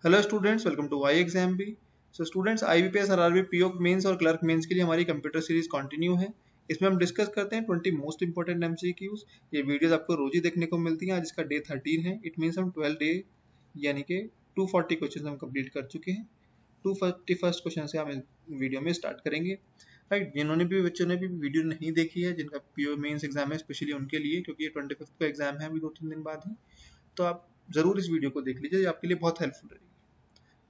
Hello students, welcome to Y exam B. So students, IBPS और RRB PO mains और clerk mains के लिए हमारी कंप्यूटर सीरीज कंटिन्यू है। इसमें हम डिस्कस करते हैं 20 मोस्ट इंपॉर्टेंट एमसीक्यूज। ये वीडियोस आपको रोज ही देखने को मिलती हैं। आज इसका डे 13 है। इट मीन्स हम 12 डे यानी कि 240 क्वेश्चन हम कंप्लीट कर चुके हैं। 241 क्वेश्चन से हम इस वीडियो में स्टार्ट करेंगे। राइट, जिन्होंने भी बच्चों ने भी वीडियो नहीं देखी है, जिनका पीओ मेंस एग्जाम है, स्पेशली उनके लिए, क्योंकि ये 25 का एग्जाम है अभी 2-3 दिन बाद ही, तो आप जरूर इस वीडियो को देख लीजिए, ये आपके लिए बहुत हेल्पफुल रहेगी।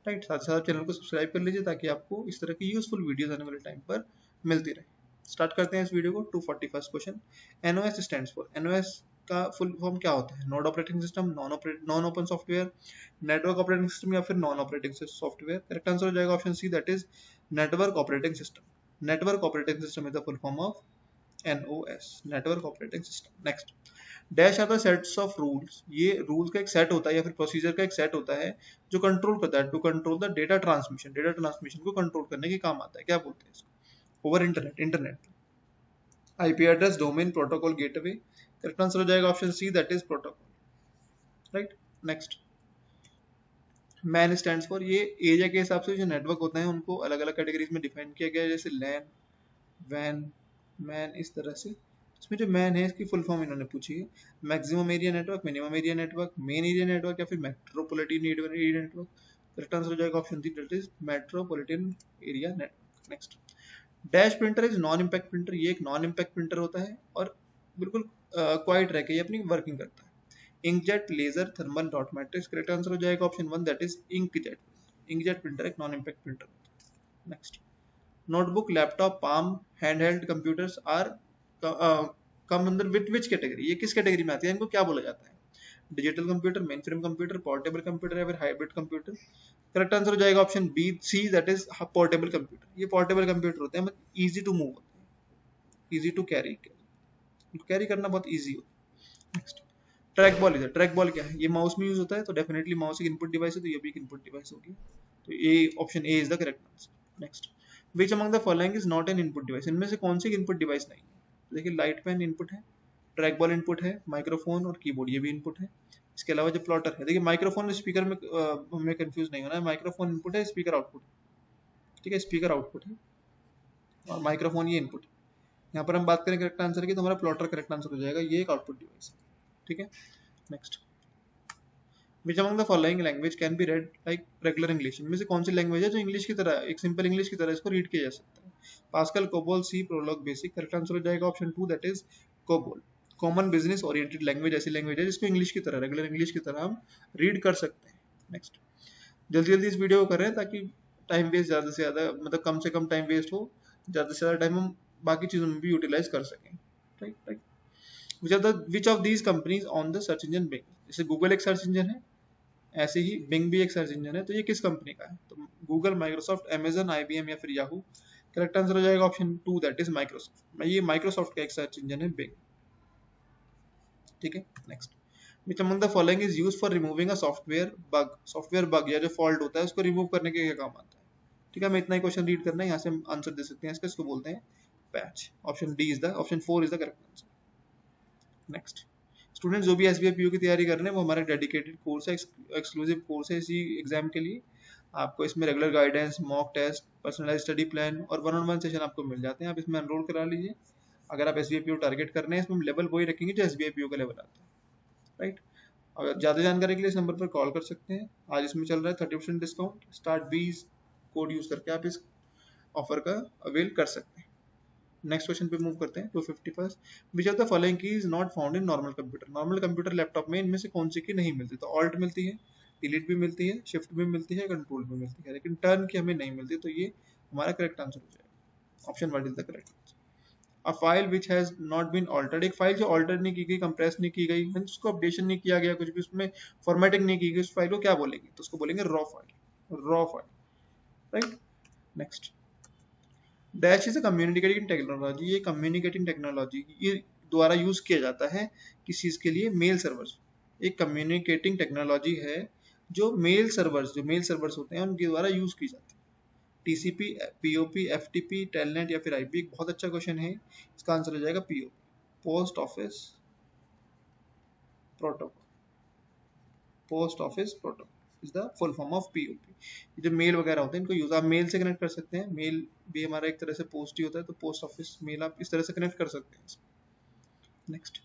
राइट, साथ साथ चैनल को सब्सक्राइब कर लीजिए ताकि आपको इस तरह की यूजफुल वीडियोस आने वाले टाइम पर मिलती रहे। स्टार्ट करते हैं इस वीडियो को। 241 question. NOS stands for, NOS का फुल फॉर्म क्या होता है? Node operating system, non open software, network operating system या फिर non operating software. Correct answer हो जाएगा option C, that is network operating system. Network operating system is the full form of NOS, network operating system. Next, dash are the sets of rules. ये rule का एक set होता है या फिर procedure का एक सेट होता है जो कंट्रोल करता है, to control the data transmission. Data transmission को कंट्रोल करने के काम आता है। क्या बोलते हैं इसको? Over internet, internet. IP address, domain, protocol, gateway. Correct answer हो जाएगा option C, that is protocol. Right, next, MAN stands for, ये एरिया के हिसाब से जो नेटवर्क होते हैं उनको अलग अलग कैटेगरीज में डिफाइन किया गया है, जैसे लैन, वैन, मैन, इस तरह से। इसमें जो मैन है इसकी फुल फॉर्म इन्होंने पूछी है। Maximum area network, minimum area network, main area network या फिर metropolitan area network. Correct answer हो जाएगा option D, that is metropolitan area network. Next, dash printer is non impact printer. ये एक नॉन इम्पैक्ट प्रिंटर होता है और बिल्कुल क्वाइट रह के ये अपनी वर्किंग करता है। Inkjet, laser, thermal, dot matrix. Correct answer हो जाएगा option one, that is inkjet. Inkjet printer एक नॉन इम्पैक्ट प्रिंटर होता है। Next, notebook, laptop, palm, handheld computers are come under which category? ये किस कैटेगरी में आती है? इनको क्या बोला जाता है? Digital computer, mainframe computer, portable computer या फिर हाइब्रिड कंप्यूटर। करेक्ट आंसर हो जाएगा option B C, that is portable computer. ये पोर्टेबल कंप्यूटर होते हैं, मतलब इजी टू मूव होते हैं, इजी टू कैरी, कैरी करना बहुत इजी होता है। Next, track ball. इधर ट्रैक बॉल क्या है? ये माउस में यूज होता है, तो डेफिनेटली माउस एक इनपुट डिवाइस है, तो ये भी एक इनपुट डिवाइस होगी। तो ये option A is the correct answer. Next, which among the following is not an input device? इनमें से कौन सी इनपुट डिवाइस नहीं है? देखिए, लाइट पेन इनपुट है, ट्रैक बॉल इनपुट है, माइक्रोफोन और कीबोर्ड ये भी इनपुट है। इसके अलावा जो प्लॉटर है, देखिए माइक्रोफोन स्पीकर में हमें कंफ्यूज नहीं होना है। माइक्रोफोन इनपुट है, स्पीकर आउटपुट। ठीक है, स्पीकर आउटपुट है और माइक्रोफोन ये इनपुट है। यहाँ पर हम बात करें करेक्ट आंसर की, तो हमारा प्लॉटर करेक्ट आंसर हो जाएगा, ये एक आउटपुट डिवाइस है। ठीक है, next, which among the following language can be red like regular English? इनमें से कौन सी लैंग्वेज है जो इंग्लिश की तरह, एक सिंपल इंग्लिश की तरह इसको रीड किया जा सकता है? Pascal, COBOL, C, Prolog, BASIC. Correct answer हो जाएगा option two, that is COBOL. Common business oriented language ऐसी लैंग्वेज है जिसको इंग्लिश की तरह, रेगुलर इंग्लिश की तरह हम रीड कर सकते हैं। नेक्स्ट, जल्दी जल्दी इस वीडियो को कर रहे हैं ताकि टाइम वेस्ट ज़्यादा से ज़्यादा, मतलब कम से कम टाइम वेस्ट हो, ज़्यादा से ज़्यादा टाइम हम बाकी चीज़ों में भी यूटिलाइज कर सकें। Right, right. Which of these companies on the search engine Bing? जैसे गूगल एक सर्च इंजन है, ऐसे ही बिंग भी एक सर्च इंजन है, तो ये किस कंपनी का है? तो गूगल, माइक्रोसॉफ्ट, अमेजन, IBM या फिर याहू। करेक्ट आंसर हो जाएगा option two, that is Microsoft. ये माइक्रोसॉफ्ट का एक सर्च इंजन है, बिंग। ठीक है, next, which among the following is used for removing a software bug या जो फॉल्ट होता है उसको रिमूव करने के क्या काम आता है? ठीक है, हमें इतना ही क्वेश्चन रीड करना है, यहाँ से हम आंसर दे सकते हैं इसको बोलते हैं patch. Option four is the correct answer. Next, student जो भी SBI PO की तैयारी कर रहे हैं वो हमारा डेडिकेटेड कोर्स है, एक्सक्लूसिव कोर्स है इसी एग्जाम के लिए। आपको इसमें regular guidance, mock test, personalize study plan और 1-on-1 सेशन आपको मिल जाते हैं। आप इसमें एनरोल करा लीजिए अगर आप SBI PO टारगेट कर रहे हैं। इसमें लेवल वही रखेंगे जो SBI PO का लेवल आता है। राइट, अगर ज़्यादा जानकारी के लिए इस नंबर पर कॉल कर सकते हैं। आज इसमें चल रहा है 30% डिस्काउंट, स्टार्ट 20 कोड यूज करके आप इस ऑफर का अवेल कर सकते हैं। नेक्स्ट क्वेश्चन पे मूव करते हैं। 251, विच ऑफ द फॉलोइंग की is not found in normal computer? Normal computer laptop में इनमें से कौन सी की नहीं मिलती? तो ऑल्ट मिलती है, डिलीट भी मिलती है, शिफ्ट भी मिलती है, कंट्रोल भी मिलती है, लेकिन टर्न की हमें नहीं मिलती। तो ये हमारा करेक्ट आंसर हो जाएगा, option one is the correct answer. A file which has not been altered, एक फाइल जो ऑल्टर नहीं की गई, कंप्रेस नहीं की गई, उसको अपडेशन नहीं किया गया, कुछ भी उसमें फॉर्मेटिंग नहीं की गई, उस फाइल को क्या बोलेंगे? तो उसको बोलेंगे raw file, raw file. Right, next, dash is a communicating technology. ये कम्युनिकेटिंग टेक्नोलॉजी ये द्वारा यूज किया जाता है किस चीज के लिए? Mail servers. एक कम्युनिकेटिंग टेक्नोलॉजी है जो मेल सर्वर्स होते हैं उनके द्वारा यूज की जाती है। TCP, POP, FTP, टेलनेट या फिर IP। एक बहुत अच्छा क्वेश्चन है, इसका आंसर हो जाएगा POP, post office protocol. Post office protocol. Is the full form of POP. जो मेल वगैरह होते हैं इनको यूज आप मेल से कनेक्ट कर सकते हैं, मेल भी हमारा एक तरह से पोस्ट ही होता है, तो पोस्ट ऑफिस मेल आप इस तरह से कनेक्ट कर सकते हैं। Next,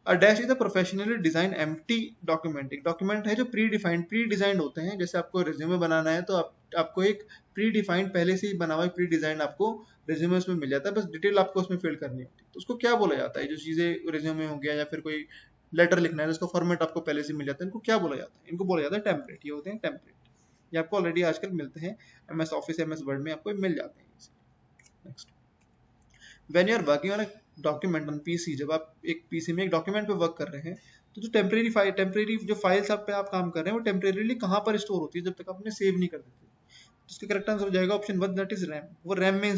A dash is a professionally designed empty document। एक डॉक्यूमेंट है जो प्री डिजाइंड होते हैं। जैसे आपको रिज्यूमे बनाना है तो आपको एक प्री डिफाइंड पहले से ही बना हुआ प्री डिजाइन आपको रिज्यूमे उसमें मिल जाता है, बस डिटेल आपको उसमें फिल करनी होती है। तो उसको क्या बोला जाता है? जो चीजें रिज्यूमे हो गया या फिर कोई लेटर लिखना है उसका फॉर्मेट आपको पहले से मिल जाता है, इनको क्या बोला जाता है? इनको बोला जाता है टेम्पलेट। ये होते हैं टेम्पलेट, ये आपको ऑलरेडी आजकल मिलते हैं MS ऑफिस, MS वर्ड में आपको मिल जाते हैं। Next, when you are working on document on PC, जब आप एक पीसी में एक डॉक्यूमेंट पे वर्क कर रहे हैं तो जो टेम्परेरी जो फाइल्स आप पे आप काम कर रहे हैं वो टेम्परेरीली कहाँ पर स्टोर होती है जब तक आपने सेव नहीं कर देते? तो इसका करेक्ट आंसर हो जाएगा ऑप्शन 1, दैट इज रैम। वो रैम में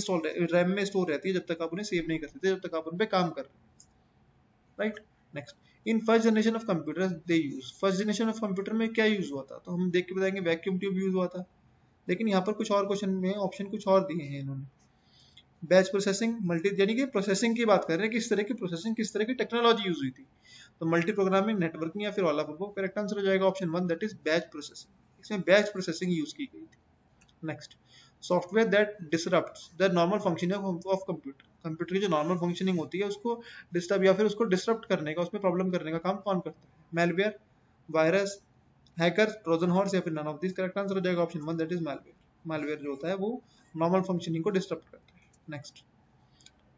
स्टोर रहती है जब तक आप उन्हें सेव नहीं कर देते, जब तक आप उन पे काम कर रहे हैं। Right. Next, in first generation of computer they use, first generation of computer में क्या यूज हुआ था? तो हम देख के बताएंगे वैक्यूम ट्यूब यूज हुआ था, लेकिन यहाँ पर कुछ और क्वेश्चन में ऑप्शन कुछ और दिए हैं इन्होंने। बैच प्रोसेसिंग, मल्टी, यानी कि प्रोसेसिंग की बात कर रहे हैं, किस तरह की प्रोसेसिंग, किस तरह की टेक्नोलॉजी यूज हुई थी। तो मल्टी प्रोग्रामिंग, नेटवर्किंग या फिर all of above. Correct answer हो जाएगा option 1, that is batch processing. इसमें बैच प्रोसेसिंग यूज की गई थी। Next, software that disrupts the normal functioning of computer, computer की जो नॉर्मल फंक्शनिंग होती है उसको डिस्टर्ब या फिर उसको डिसरप्ट करने का, उसमें प्रॉब्लम करने का काम कौन करता है? Malware, virus, hacker, Trojan horse या फिर none of this. Correct answer हो जाएगा option 1, that is malware. Malware जो होता है वो नॉर्मल फंक्शनिंग को डिस्टर्ब करता है। Next,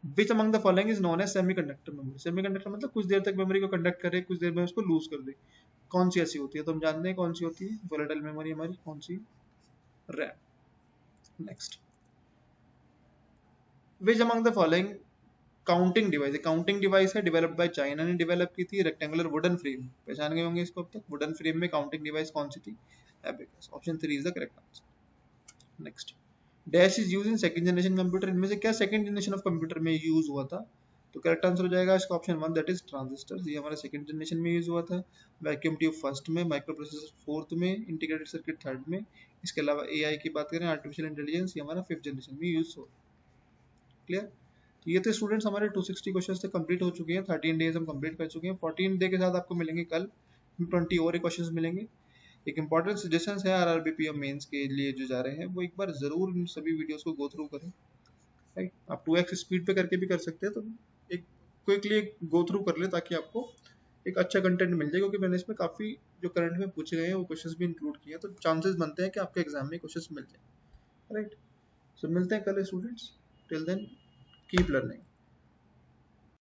which among the following is known as semiconductor memory. Semiconductor मतलब कुछ देर तक मेमोरी को कंडक्ट करे, कुछ देर में उसको लूज कर दे। कौन सी ऐसी होती है? तो हम जानते हैं कौन सी होती है, वोलेटाइल मेमोरी हमारी कौन सी? RAM. Next, which among the following counting device, counting device है, डेवलप्ड बाय चाइना ने डेवलप की थी। रेक्टेंगुलर वुडन फ्रेम, पहचान गए होंगे इसको अब तक। वुडन फ्रेम में काउंटिंग डिवाइस कौन सी थी? Abacus. Option 3 is the correct answer. Next, dash is use in second generation computer, इनमें से क्या सेकंड जनरेशन ऑफ कंप्यूटर में यूज हुआ था? तो करेक्ट आंसर हो जाएगा इसका ऑप्शन 1, दैट इज ट्रांजिस्टर्स। ये हमारा सेकंड जनरेशन में यूज हुआ था। वैक्यूम ट्यूब फर्स्ट में, माइक्रो प्रोसेसर फोर्थ में, इंटीग्रेटेड सर्किट थर्ड में। इसके अलावा AI की बात करें, आर्टिफिशियल इंटेलिजेंस, ये हमारा फिफ्थ जनरेशन में यूज हो। क्लियर? तो ये थे स्टूडेंट्स हमारे 260 क्वेश्चन से कंप्लीट हो चुके हैं। 13 डेज हम कंप्लीट कर चुके हैं। 14 डे के साथ आपको मिलेंगे कल 20 और क्वेश्चन मिलेंगे। एक इंपॉर्टेंट सजेशन है RRB PO मेंस के लिए जो जा रहे हैं, वो एक बार जरूर इन सभी वीडियोस को गो थ्रू करें। राइट, आप 2x स्पीड पे करके भी कर सकते हैं, तो एक क्विकली गो थ्रू कर ले ताकि आपको एक अच्छा कंटेंट मिल जाए, क्योंकि मैंने इसमें काफी जो करंट में पूछे गए हैं वो क्वेश्चंस भी इंक्लूड किए हैं, तो चांसेस बनते हैं कि आपके एग्जाम में क्वेश्चंस मिल जाए। राइट, सो मिलते हैं कल students. Till then keep learning.